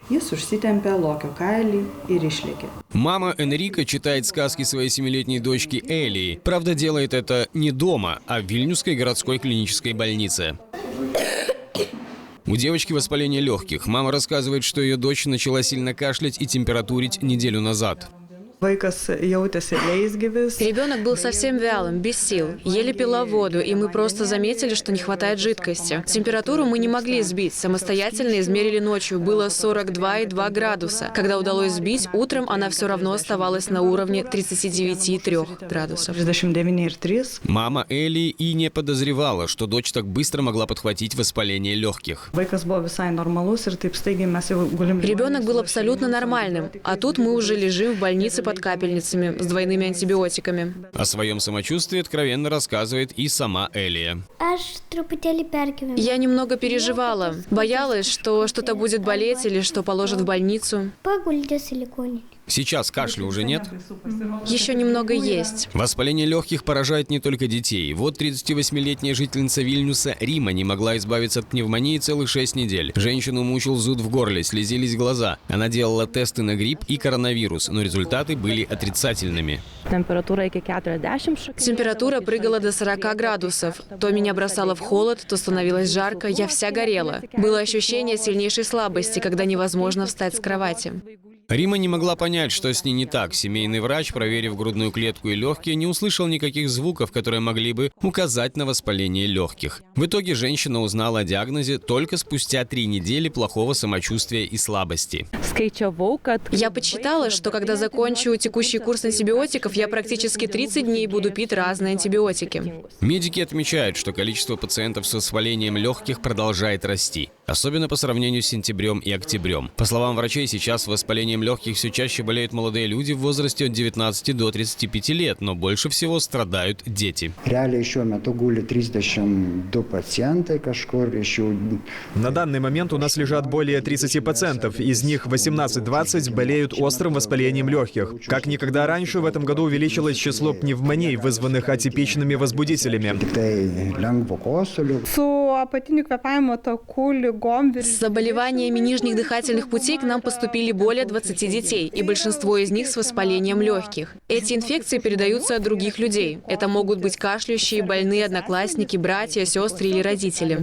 Jis užsitempė lokio kailį ir išlėkė. Мама Энрика читает сказки своей 7-летней дочке Элии. Правда, делает это не дома, а в Вильнюсской городской клинической больнице. У девочки воспаление легких. Мама рассказывает, что ее дочь начала сильно кашлять и температурить неделю назад. Ребенок был совсем вялым, без сил, еле пила воду, и мы просто заметили, что не хватает жидкости. Температуру мы не могли сбить, самостоятельно измерили ночью, было 42,2 градуса. Когда удалось сбить, утром она все равно оставалась на уровне 39,3 градусов. Мама Элии и не подозревала, что дочь так быстро могла подхватить воспаление легких. Ребенок был абсолютно нормальным, а тут мы уже лежим в больнице под капельницами с двойными антибиотиками. О своем самочувствии откровенно рассказывает и сама Элия. Я немного переживала. Боялась, что что-то будет болеть или что положат в больницу. Сейчас кашля уже нет? Еще немного есть. Воспаление легких поражает не только детей. Вот 38-летняя жительница Вильнюса Рима не могла избавиться от пневмонии целых 6 недель. Женщину мучил зуд в горле, слезились глаза. Она делала тесты на грипп и коронавирус, но результаты были отрицательными. Температура прыгала до 40 градусов. То меня бросало в холод, то становилось жарко, я вся горела. Было ощущение сильнейшей слабости, когда невозможно встать с кровати. Рима не могла понять, что с ней не так. Семейный врач, проверив грудную клетку и легкие, не услышал никаких звуков, которые могли бы указать на воспаление легких. В итоге женщина узнала о диагнозе только спустя 3 недели плохого самочувствия и слабости. Я подсчитала, что когда закончу текущий курс антибиотиков, я практически 30 дней буду пить разные антибиотики. Медики отмечают, что количество пациентов с воспалением легких продолжает расти, особенно по сравнению с сентябрем и октябрем. По словам врачей, сейчас воспалением легких все чаще болеют молодые люди в возрасте от 19 до 35 лет, но больше всего страдают дети. На данный момент у нас лежат более 30 пациентов, из них 18-20 болеют острым воспалением легких. Как никогда раньше в этом году увеличилось число пневмоний, вызванных атипичными возбудителями. С заболеваниями нижних дыхательных путей к нам поступили более 20 детей, и большинство из них с воспалением легких. Эти инфекции передаются от других людей. Это могут быть кашляющие, больные одноклассники, братья, сестры или родители.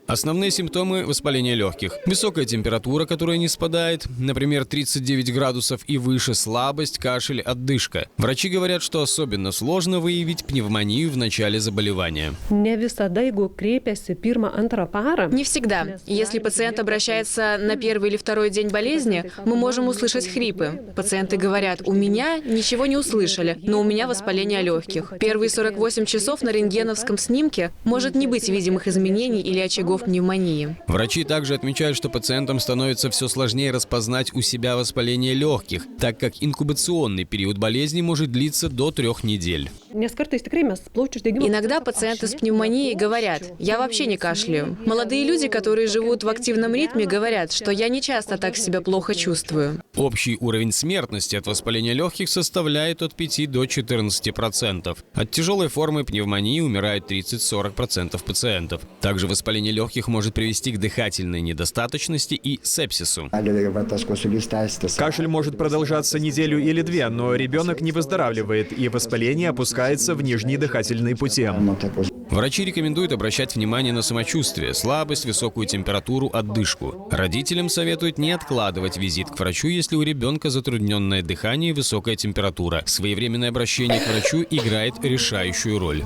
Основные симптомы воспаления легких. Высокая температура, которая не спадает, например, 39 градусов и выше, слабость, кашель, отдышка. Врачи говорят, что особенно сложно выявить пневмонию в начале заболевания. Не всегда. Если пациент обращается на первый или второй день болезни, мы можем услышать хрипы. Пациенты говорят: у меня ничего не услышали, но у меня воспаление легких. Первые 48 часов на рентгеновском снимке может не быть видимых изменений или очагов пневмонии. Врачи также отмечают, что пациентам становится все сложнее распознать у себя воспаление легких, так как инкубационный период болезни может длиться до 3 недель. Иногда пациенты с пневмонией говорят: я вообще не кашляю. Молодые люди, которые живут в активном ритме, говорят, что я не часто так себя плохо чувствую. Общий уровень смертности от воспаления легких составляет от 5 до 14%. От тяжелой формы пневмонии умирает 30-40% пациентов. Также воспаление легких может привести к дыхательной недостаточности и сепсису. Кашель может продолжаться неделю или 2, но ребенок не выздоравливает, и воспаление опускается в нижние дыхательные пути. Врачи рекомендуют обращать внимание на самочувствие, слабость, высокую температуру, отдышку. Родителям советуют не откладывать визит к врачу, если у ребенка затрудненное дыхание и высокая температура. Своевременное обращение к врачу играет решающую роль.